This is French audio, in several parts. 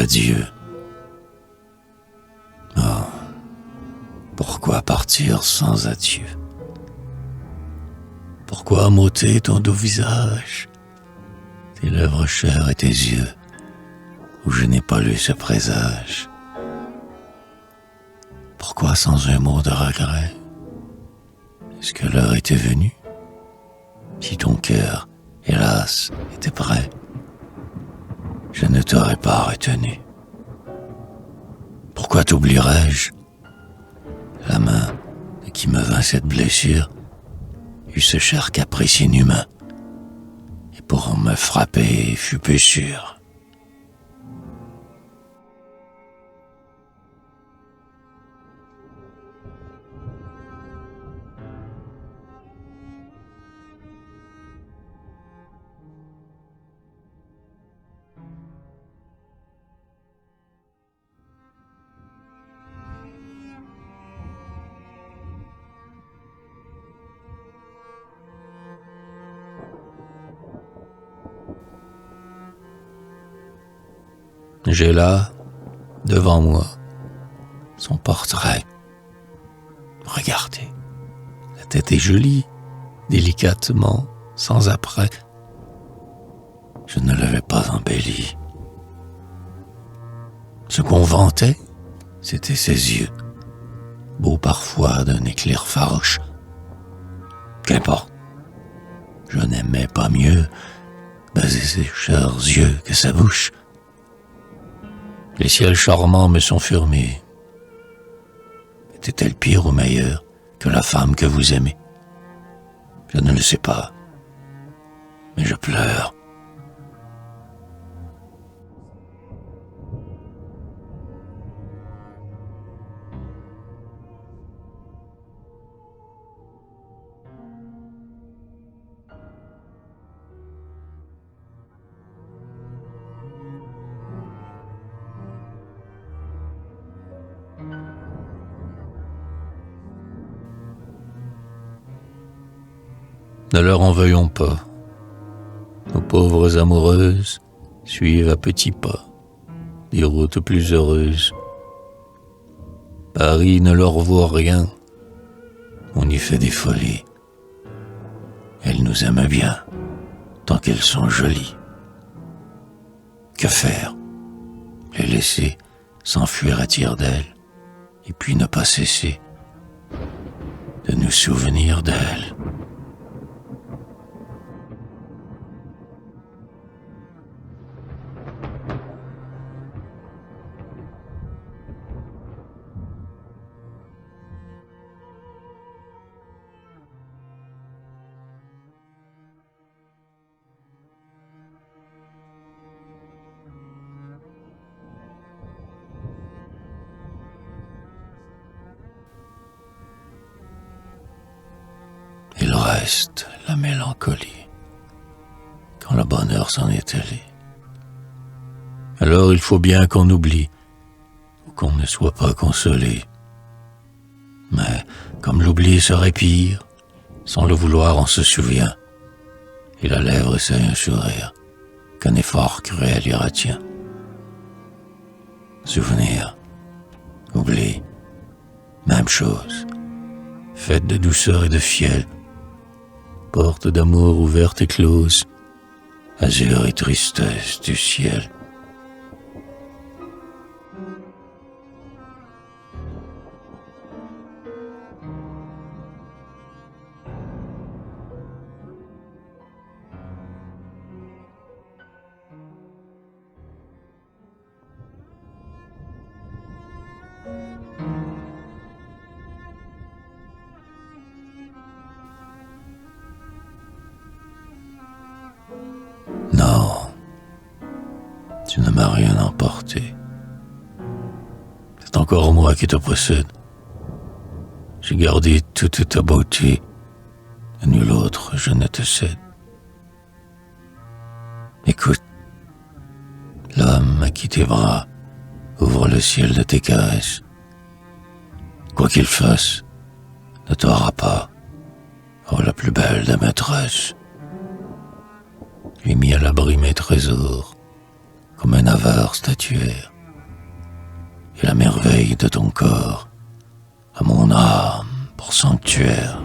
adieu. Oh, pourquoi partir sans adieu? Pourquoi m'ôter ton doux visage, tes lèvres chères et tes yeux, où je n'ai pas lu ce présage? Pourquoi sans un mot de regret? Est-ce que l'heure était venue? Si ton cœur, hélas, était prêt, je ne t'aurais pas retenu. Pourquoi t'oublierais-je? La main de qui me vint cette blessure eut ce cher caprice inhumain, et pour me frapper fut peu sûr. J'ai là, devant moi, son portrait. Regardez, la tête est jolie, délicatement, sans apprêt. Je ne l'avais pas embellie. Ce qu'on vantait, c'était ses yeux, beaux parfois d'un éclair farouche. Qu'importe, je n'aimais pas mieux baiser ses chers yeux que sa bouche. Les ciels charmants me sont furmés. Était-elle pire ou meilleure que la femme que vous aimez? Je ne le sais pas, mais je pleure. Ne leur en veuillons pas. Nos pauvres amoureuses suivent à petits pas des routes plus heureuses. Paris ne leur vaut rien. On y fait des folies. Elles nous aiment bien, tant qu'elles sont jolies. Que faire? Les laisser s'enfuir à tire-d'aile, et puis ne pas cesser de nous souvenir d'elles. Il reste la mélancolie quand le bonheur s'en est allé. Alors il faut bien qu'on oublie ou qu'on ne soit pas consolé. Mais comme l'oubli serait pire, sans le vouloir on se souvient, et la lèvre essaie un sourire qu'un effort cruel y retient. Souvenir, oubli, même chose, faite de douceur et de fiel, porte d'amour ouverte et close, azur et tristesse du ciel. Non, tu ne m'as rien emporté. C'est encore moi qui te possède. J'ai gardé toute ta beauté, à nul autre je ne te cède. Écoute, l'homme à qui tes bras ouvrent le ciel de tes caresses. Quoi qu'il fasse, ne t'aura pas, oh la plus belle des maîtresses. J'ai mis à l'abri mes trésors, comme un avare statuaire. et la merveille de ton corps, à mon âme pour sanctuaire.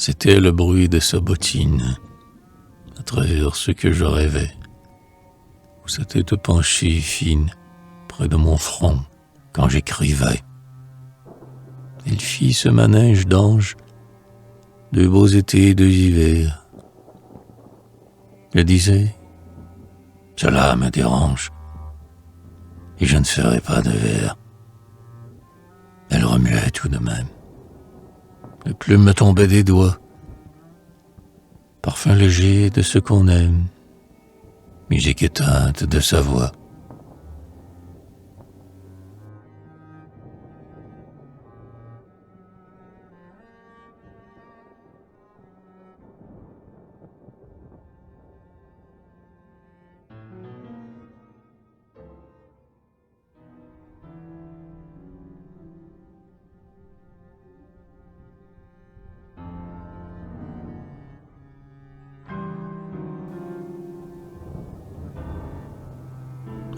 C'était le bruit de sa bottine à travers ce que je rêvais, où sa tête penchée fine près de mon front quand j'écrivais. Il fit ce manège d'ange, deux beaux étés, deux hivers. Je disais, cela me dérange, et je ne ferai pas de vers. Elle remuait tout de même. Les plumes me tombaient des doigts, parfum léger de ce qu'on aime, musique éteinte de sa voix.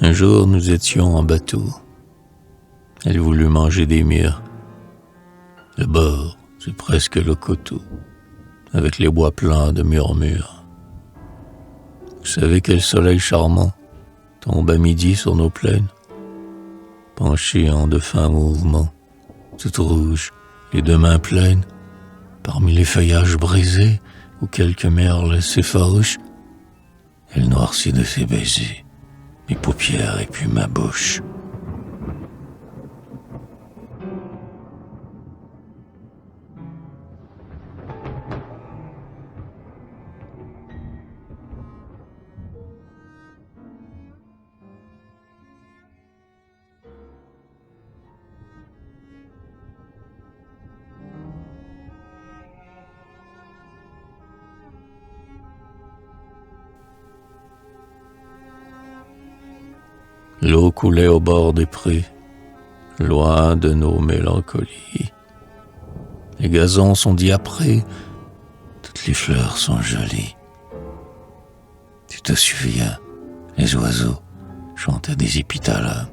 Un jour, nous étions en bateau. Elle voulut manger des mûres. Le bord, c'est presque le coteau, avec les bois pleins de murmures. Vous savez quel soleil charmant tombe à midi sur nos plaines, penché en de fins mouvements, toute rouge, les deux mains pleines, parmi les feuillages brisés où quelques merles s'effarouchent. Elle noircit de ses baisers mes paupières et puis ma bouche. L'eau coulait au bord des prés, loin de nos mélancolies. Les gazons sont diaprés, toutes les fleurs sont jolies. Tu te souviens, les oiseaux chantaient des épithalams,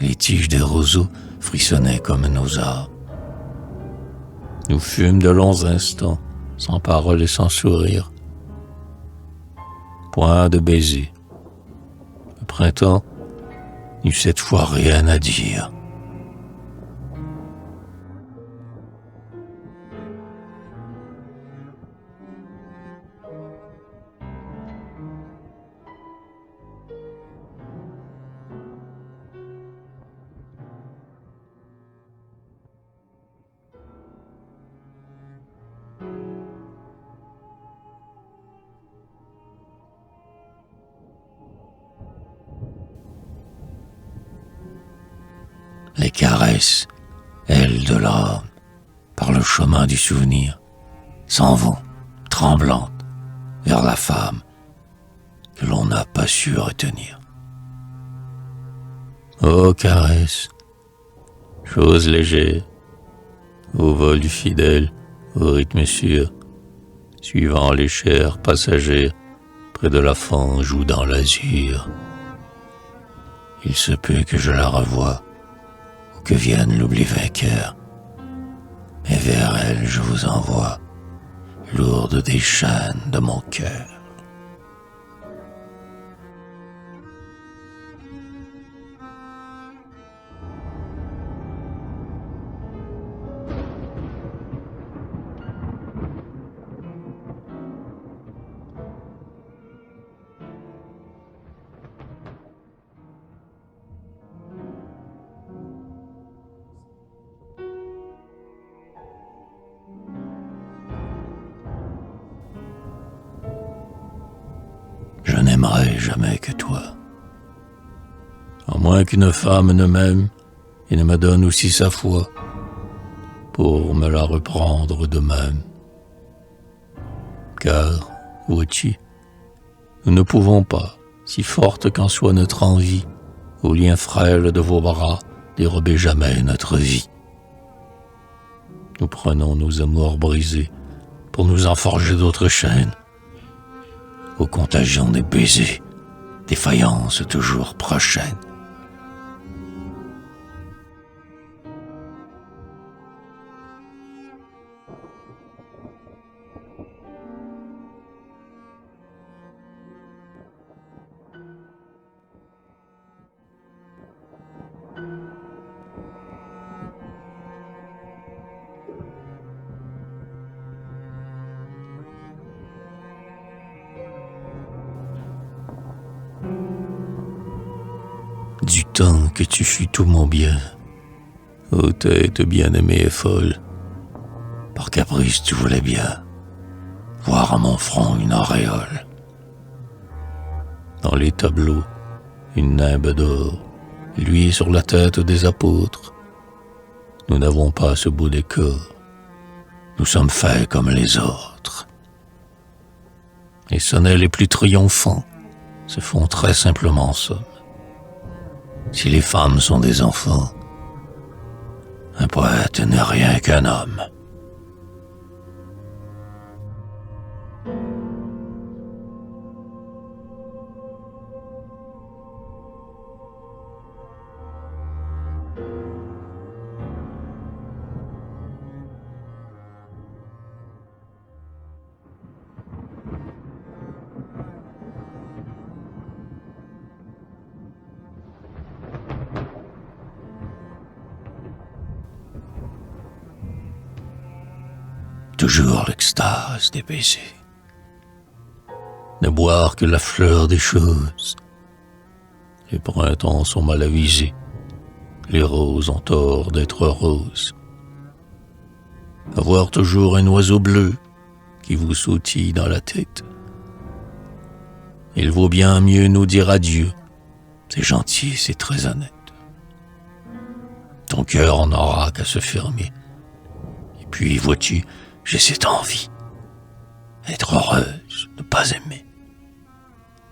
et les tiges des roseaux frissonnaient comme nos arbres. Nous fûmes de longs instants, sans parole et sans sourire. Point de baiser. Le printemps n'eut cette fois rien à dire. Les caresses, elles de l'âme, par le chemin du souvenir, s'en vont, tremblantes, vers la femme que l'on n'a pas su retenir. Ô caresses, chose légère, au vol fidèle, au rythme sûr, suivant les chairs passagères, près de la fange ou dans l'azur. Il se peut que je la revoie, que vienne l'oubli vainqueur, mais vers elle je vous envoie, lourde des chaînes de mon cœur. Je n'aimerai jamais que toi. À moins qu'une femme ne m'aime Il me donne aussi sa foi pour me la reprendre de même. Car, vois-tu, nous ne pouvons pas, si forte qu'en soit notre envie, aux liens frêles de vos bras, dérober jamais notre vie. Nous prenons nos amours brisés pour nous en forger d'autres chaînes, aux contagions des baisers, défaillances toujours prochaines. Du temps que tu fus tout mon bien, ô tête bien-aimée et folle, par caprice tu voulais bien voir à mon front une auréole. Dans les tableaux, une nimbe d'or, lui sur la tête des apôtres. Nous n'avons pas ce beau décor, nous sommes faits comme les autres. Les sonnets les plus triomphants se font très simplement somme. Si les femmes sont des enfants, un poète n'est rien qu'un homme. Toujours l'extase des baisers, ne boire que la fleur des choses. Les printemps sont mal avisés, les roses ont tort d'être roses. Avoir toujours un oiseau bleu qui vous sautille dans la tête. Il vaut bien mieux nous dire adieu, c'est gentil, c'est très honnête. Ton cœur en aura qu'à se fermer. Et puis, vois-tu, j'ai cette envie, être heureuse, ne pas aimer,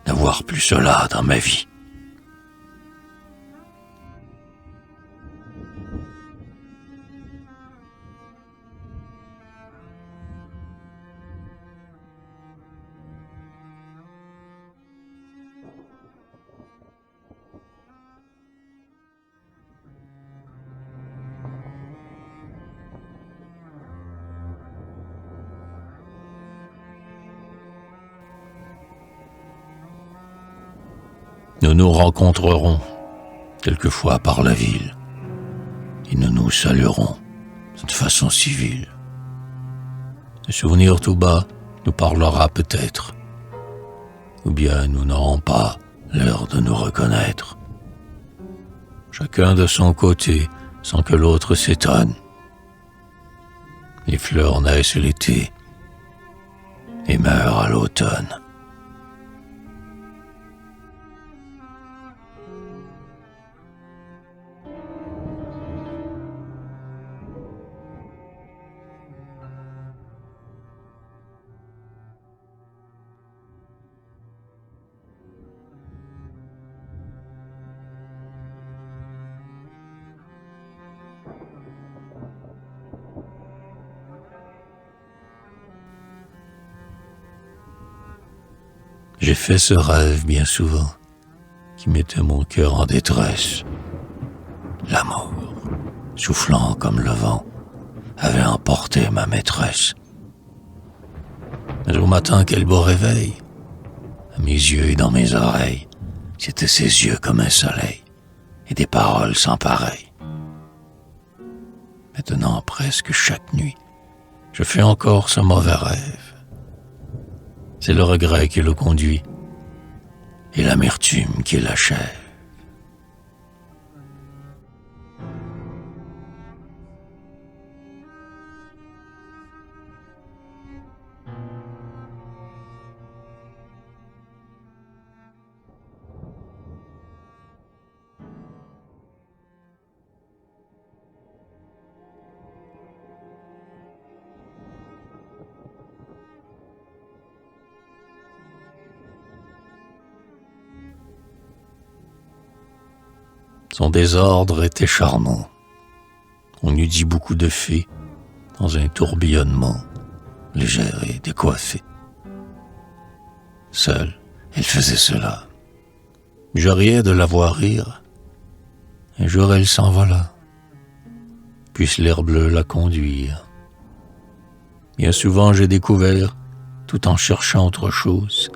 n'avoir plus cela dans ma vie. Nous nous rencontrerons quelquefois par la ville et nous nous saluerons de façon civile. Le souvenir tout bas nous parlera peut-être, ou bien nous n'aurons pas l'heure de nous reconnaître. Chacun de son côté, sans que l'autre s'étonne. Les fleurs naissent l'été et meurent à l'automne. J'ai fait ce rêve bien souvent, qui mettait mon cœur en détresse. L'amour, soufflant comme le vent, avait emporté ma maîtresse. Mais au matin, quel beau réveil, à mes yeux et dans mes oreilles, c'étaient ses yeux comme un soleil, et des paroles sans pareil. Maintenant, presque chaque nuit, je fais encore ce mauvais rêve. C'est le regret qui le conduit, et l'amertume qui l'achève. Son désordre était charmant. On eût dit beaucoup de fées dans un tourbillonnement légère et décoiffée. Seule, elle faisait cela. Je riais de la voir rire. Un jour, elle s'envola. Puisse l'air bleu la conduire. Bien souvent, j'ai découvert, tout en cherchant autre chose,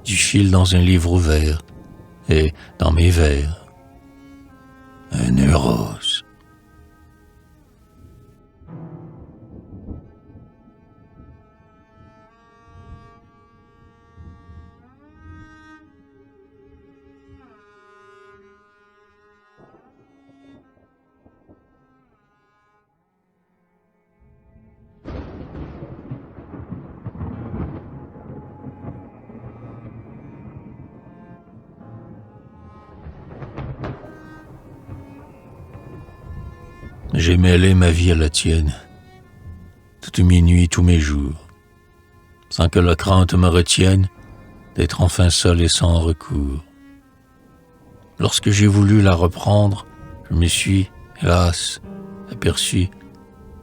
du fil dans un livre ouvert et dans mes vers, un nœud rose. J'ai mêlé ma vie à la tienne, toutes mes nuits, tous mes jours, sans que la crainte me retienne d'être enfin seul et sans recours. Lorsque j'ai voulu la reprendre, je me suis, hélas, aperçu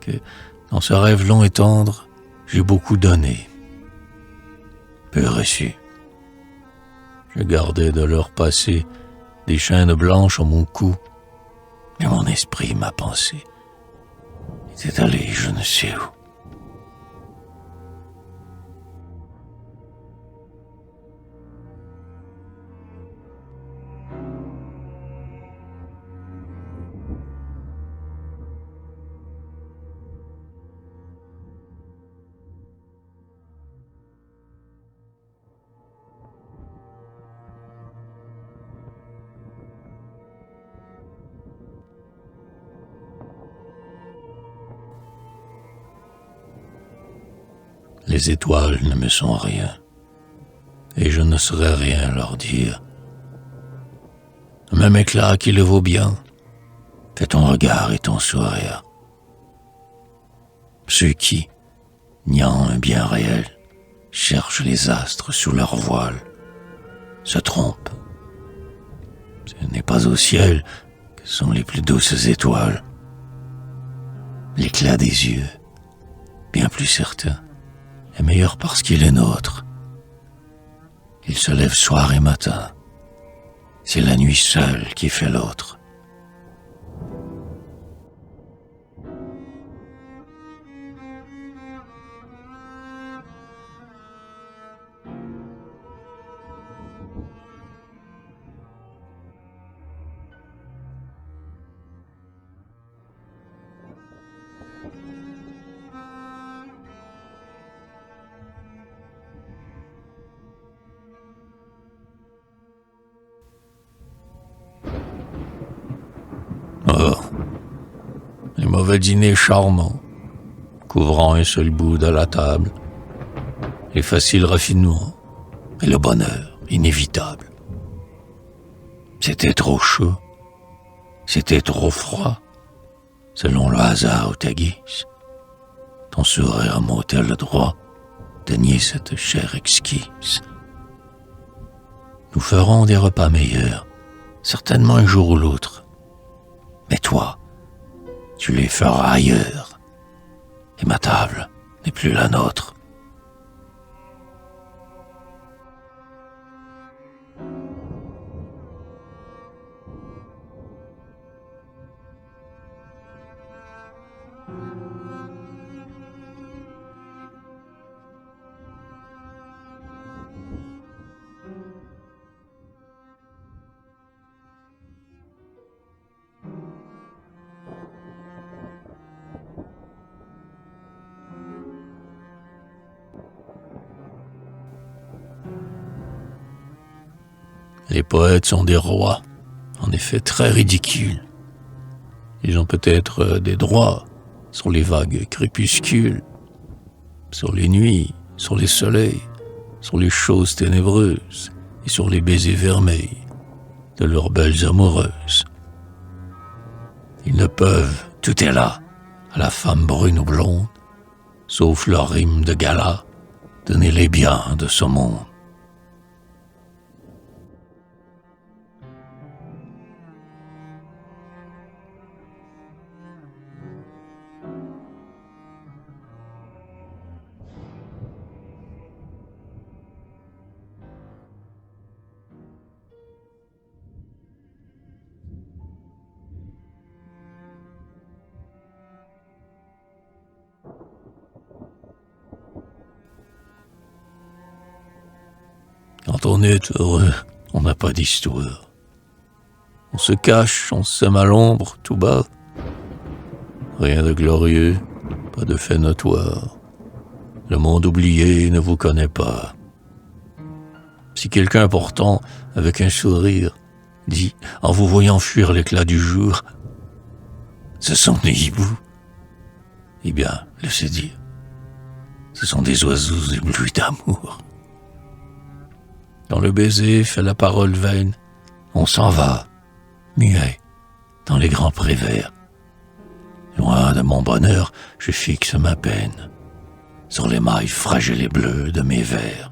que, dans ce rêve long et tendre, j'ai beaucoup donné, peu reçu. Je gardais de l'heure passée des chaînes blanches à mon cou, mais mon esprit, ma pensée, était allé je ne sais où. Les étoiles ne me sont rien, et je ne saurais rien leur dire. Le même éclat qui le vaut bien, fait ton regard et ton sourire. Ceux qui, niant un bien réel, cherchent les astres sous leur voile, se trompent. Ce n'est pas au ciel que sont les plus douces étoiles. L'éclat des yeux, bien plus certain, est meilleur parce qu'il est nôtre. Il se lève soir et matin. C'est la nuit seule qui fait l'autre. Oh, les mauvais dîners charmants, couvrant un seul bout de la table, les faciles raffinements et le bonheur inévitable. C'était trop chaud, c'était trop froid, selon le hasard ou ta guise. Ton sourire m'ôtait le droit de nier cette chair exquise. Nous ferons des repas meilleurs, certainement un jour ou l'autre. Mais toi, tu les feras ailleurs, et ma table n'est plus la nôtre. Les poètes sont des rois, en effet très ridicules. Ils ont peut-être des droits sur les vagues crépuscules, sur les nuits, sur les soleils, sur les choses ténébreuses et sur les baisers vermeils de leurs belles amoureuses. Ils ne peuvent, tout est là, à la femme brune ou blonde, sauf leur rime de gala, donner les biens de ce monde. Quand on est heureux, on n'a pas d'histoire. On se cache, on s'aime à l'ombre, tout bas. Rien de glorieux, pas de fait notoire. Le monde oublié ne vous connaît pas. Si quelqu'un pourtant, avec un sourire, dit, en vous voyant fuir l'éclat du jour, ce sont des hiboux, eh bien, laissez dire, ce sont des oiseaux éblouis d'amour. Quand le baiser fait la parole vaine, on s'en va, muet, dans les grands prés verts. Loin de mon bonheur, je fixe ma peine sur les mailles fragiles et bleues de mes vers.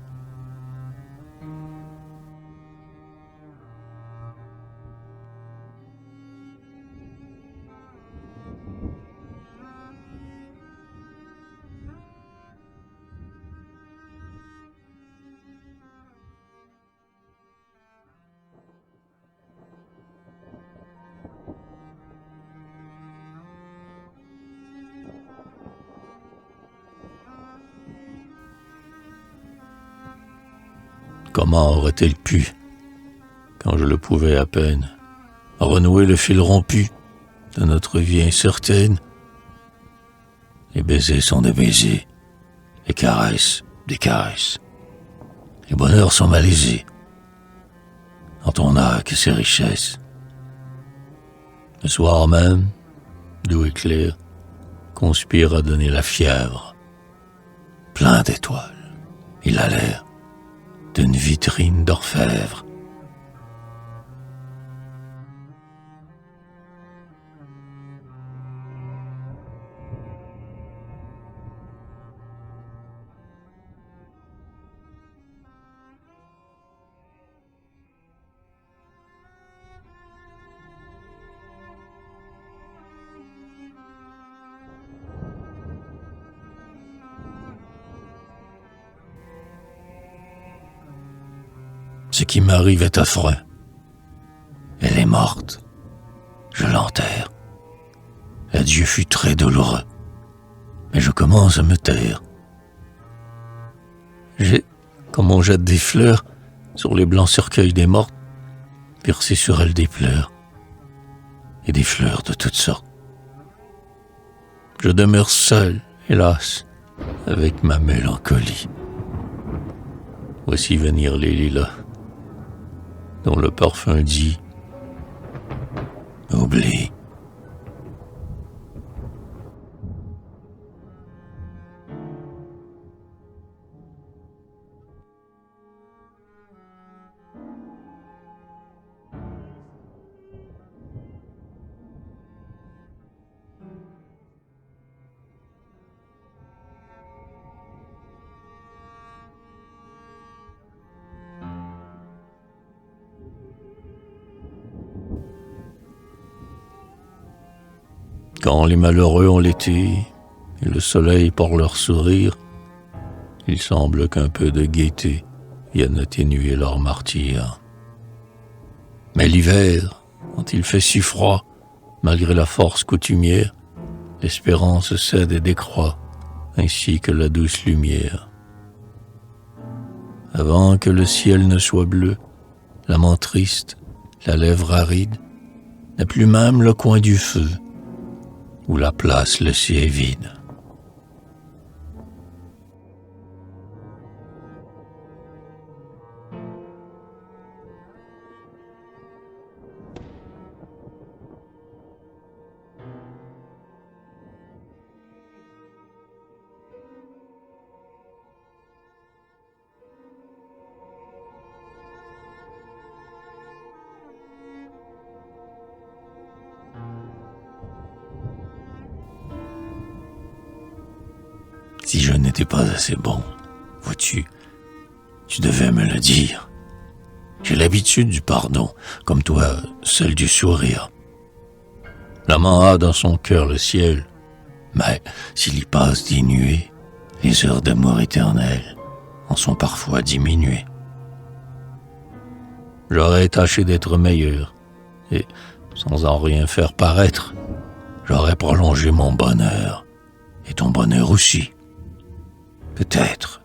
Comment aurait-elle pu, quand je le pouvais à peine, renouer le fil rompu de notre vie incertaine? Les baisers sont des baisers, les caresses, des caresses. Les bonheurs sont malaisés, quand on n'a que ses richesses. Le soir même, doux et clair, conspire à donner la fièvre. Plein d'étoiles, il a l'air d'une vitrine d'orfèvre. Ce qui m'arrive est affreux. Elle est morte. Je l'enterre. L'adieu fut très douloureux. Mais je commence à me taire. J'ai, comme on jette des fleurs sur les blancs cercueils des mortes, versé sur elle des pleurs. Et des fleurs de toutes sortes. Je demeure seul, hélas, avec ma mélancolie. Voici venir les lilas, dont le parfum dit « Oublie ». Quand les malheureux ont l'été et le soleil porte leur sourire, il semble qu'un peu de gaieté vienne atténuer leur martyre. Mais l'hiver, quand il fait si froid, malgré la force coutumière, l'espérance cède et décroît, ainsi que la douce lumière. Avant que le ciel ne soit bleu, l'amant triste, la lèvre aride, n'a plus même le coin du feu, où la place laissée est vide. Si je n'étais pas assez bon, vois-tu, tu devais me le dire. J'ai l'habitude du pardon, comme toi, celle du sourire. L'amant a dans son cœur le ciel, mais s'il y passe des nuées, les heures d'amour éternel en sont parfois diminuées. J'aurais tâché d'être meilleur, et, sans en rien faire paraître, j'aurais prolongé mon bonheur, et ton bonheur aussi. Peut-être.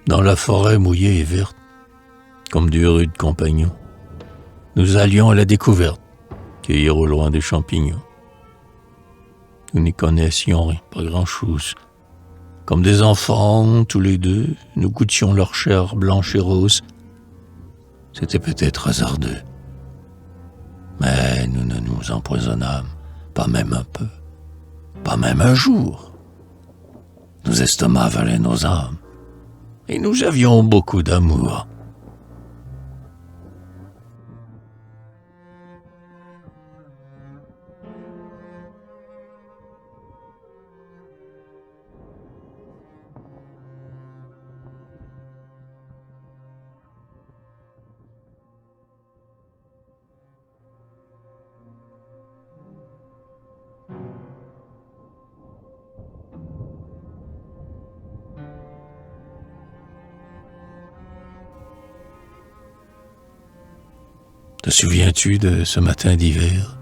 Dans la forêt mouillée et verte, comme du rude compagnon, nous allions à la découverte, cueillir au loin des champignons. Nous n'y connaissions rien, pas grand-chose. Comme des enfants, tous les deux, nous goûtions leur chair blanche et rose. C'était peut-être hasardeux, mais nous ne nous empoisonnâmes, pas même un peu, pas même un jour. Nos estomacs valaient nos âmes, et nous avions beaucoup d'amour. Te souviens-tu de ce matin d'hiver,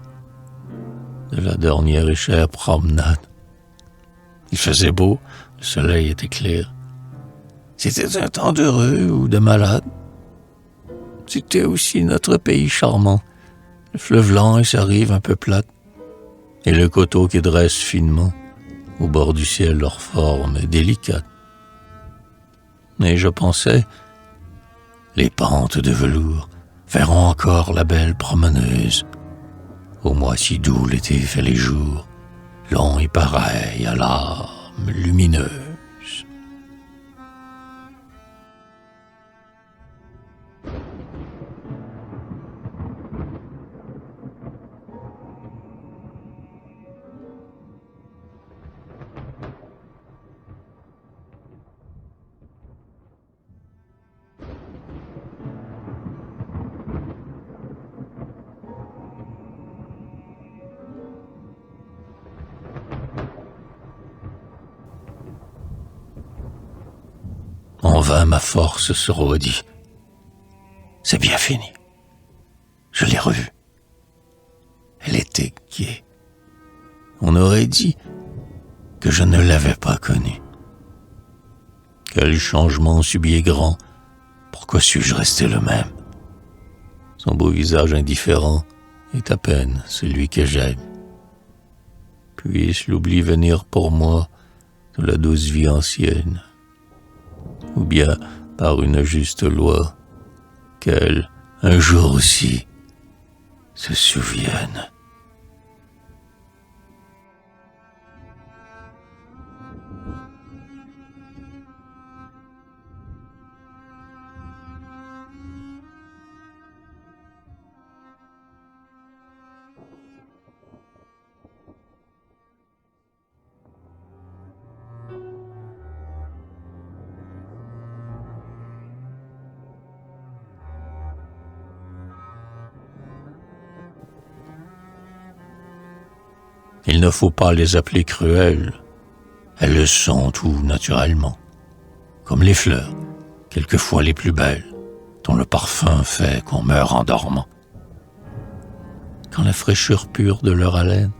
de la dernière et chère promenade? Il faisait beau, le soleil était clair. C'était un temps d'heureux ou de malade. C'était aussi notre pays charmant, le fleuve lent et sa rive un peu plate, et le coteau qui dresse finement au bord du ciel leur forme délicate. Mais je pensais, les pentes de velours verront encore la belle promeneuse. Au mois si doux l'été fait les jours, longs et pareils à l'âme lumineuse. En vain ma force se redit. C'est bien fini. Je l'ai revue. Elle était gaie. On aurait dit que je ne l'avais pas connue. Quel changement subit et grand. Pourquoi suis-je resté le même? Son beau visage indifférent est à peine celui que j'aime. Puisse l'oubli venir pour moi de la douce vie ancienne, ou bien par une juste loi, qu'elle, un jour aussi, se souvienne. Il ne faut pas les appeler cruelles. Elles le sont tout naturellement. Comme les fleurs, quelquefois les plus belles, dont le parfum fait qu'on meurt en dormant. Quand la fraîcheur pure de leur haleine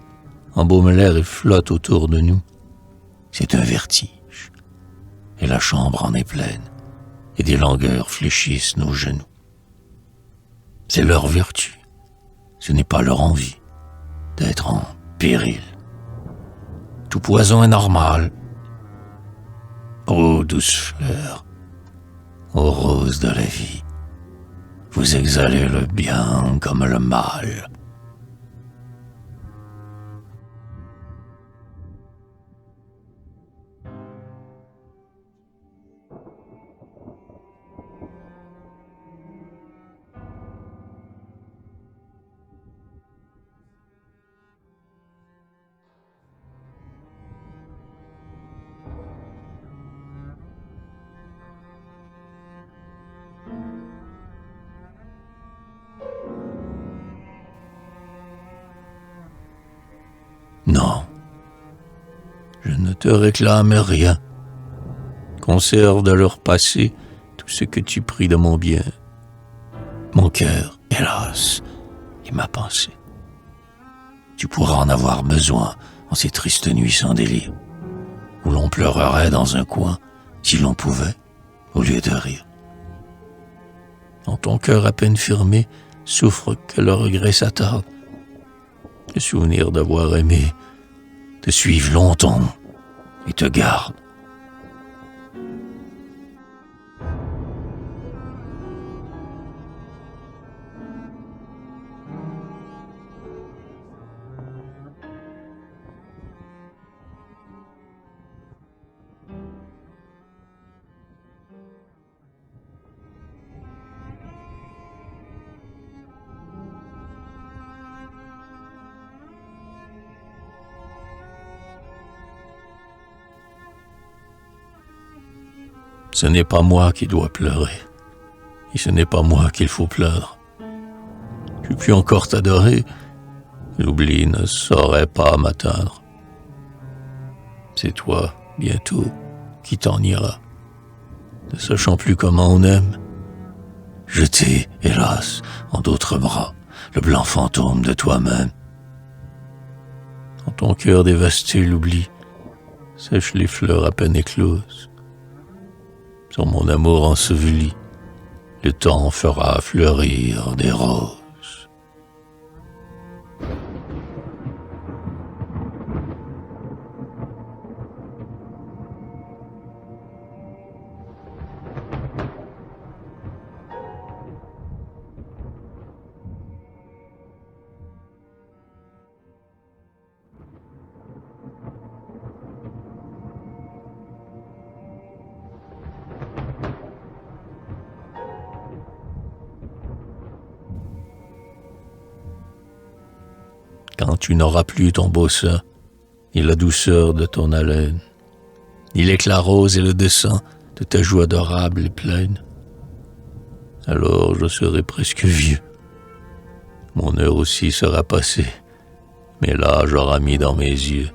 embaume l'air et flotte autour de nous, c'est un vertige. Et la chambre en est pleine, et des langueurs fléchissent nos genoux. C'est leur vertu, ce n'est pas leur envie d'être en péril. Tout poison est normal. Ô douce fleur, ô rose de la vie, vous exhalez le bien comme le mal. Non, je ne te réclame rien. Conserve de leur passé tout ce que tu pris de mon bien. Mon cœur, hélas, et ma pensée. Tu pourras en avoir besoin en ces tristes nuits sans délire, où l'on pleurerait dans un coin, si l'on pouvait, au lieu de rire. Dans ton cœur à peine fermé, souffre que le regret s'attarde. Le souvenir d'avoir aimé te suive longtemps et te garde. Ce n'est pas moi qui dois pleurer, et ce n'est pas moi qu'il faut plaindre. Tu puis encore t'adorer, l'oubli ne saurait pas m'atteindre. C'est toi, bientôt, qui t'en iras, ne sachant plus comment on aime. Jeté, hélas, en d'autres bras, le blanc fantôme de toi-même. Dans ton cœur dévasté, l'oubli sèche les fleurs à peine écloses. Sur mon amour enseveli, le temps fera fleurir des roses. Quand tu n'auras plus ton beau sein, ni la douceur de ton haleine, ni l'éclat rose et le dessin de ta joue adorable et pleine, alors je serai presque vieux. Mon heure aussi sera passée, mais l'âge aura mis dans mes yeux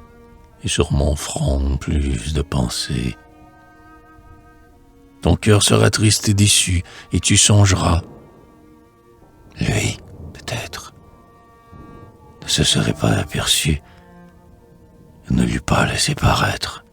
et sur mon front plus de pensées. Ton cœur sera triste et déçu, et tu songeras. Lui, peut-être, ne se serait pas aperçu, ne l'eût pas laissé paraître.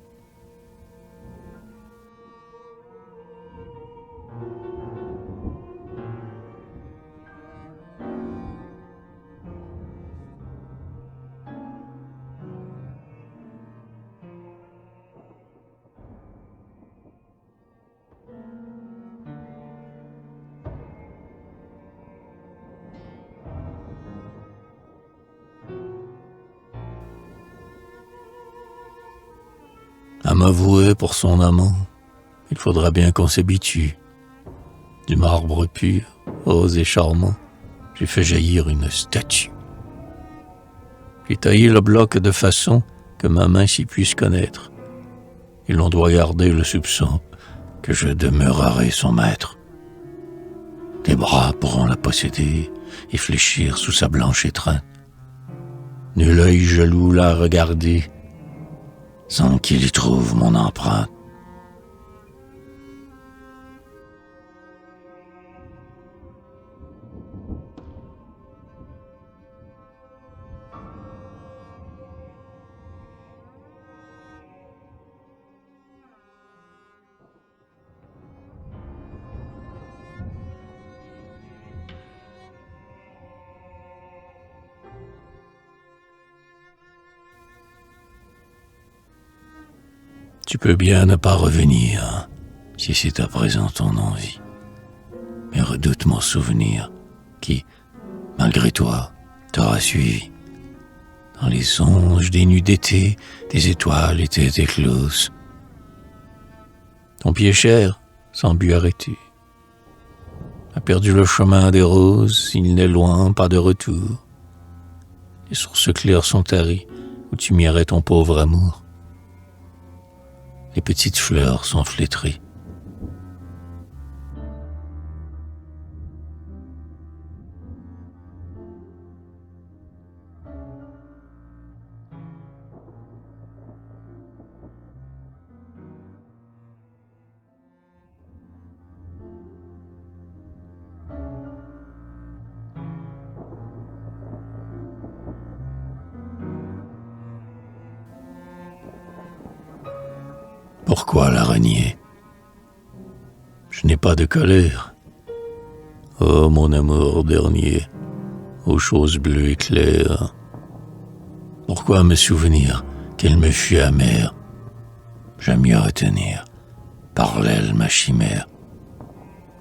À m'avouer pour son amant, il faudra bien qu'on s'habitue. Du marbre pur, rose et charmant, j'ai fait jaillir une statue. J'ai taillé le bloc de façon que ma main s'y puisse connaître, et l'on doit garder le soupçon que je demeurerai son maître. Tes bras pourront la posséder et fléchir sous sa blanche étreinte. Nul œil jaloux la regarder, sans qu'il y trouve mon empreinte. Tu peux bien ne pas revenir, si c'est à présent ton envie. Mais redoute mon souvenir, qui, malgré toi, t'aura suivi. Dans les songes des nuits d'été, des étoiles étaient écloses. Ton pied cher, sans but arrêté, a perdu le chemin des roses, il n'est loin, pas de retour. Les sources claires sont taries, où tu mierais ton pauvre amour. Les petites fleurs sont flétries. Pourquoi la renier? Je n'ai pas de colère. Oh, mon amour dernier, aux choses bleues et claires, pourquoi me souvenir qu'elle me fut amère? J'aime mieux retenir par l'aile ma chimère.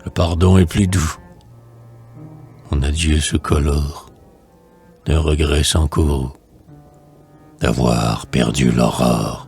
Le pardon est plus doux. Mon adieu se colore d'un regret sans courroux, d'avoir perdu l'aurore.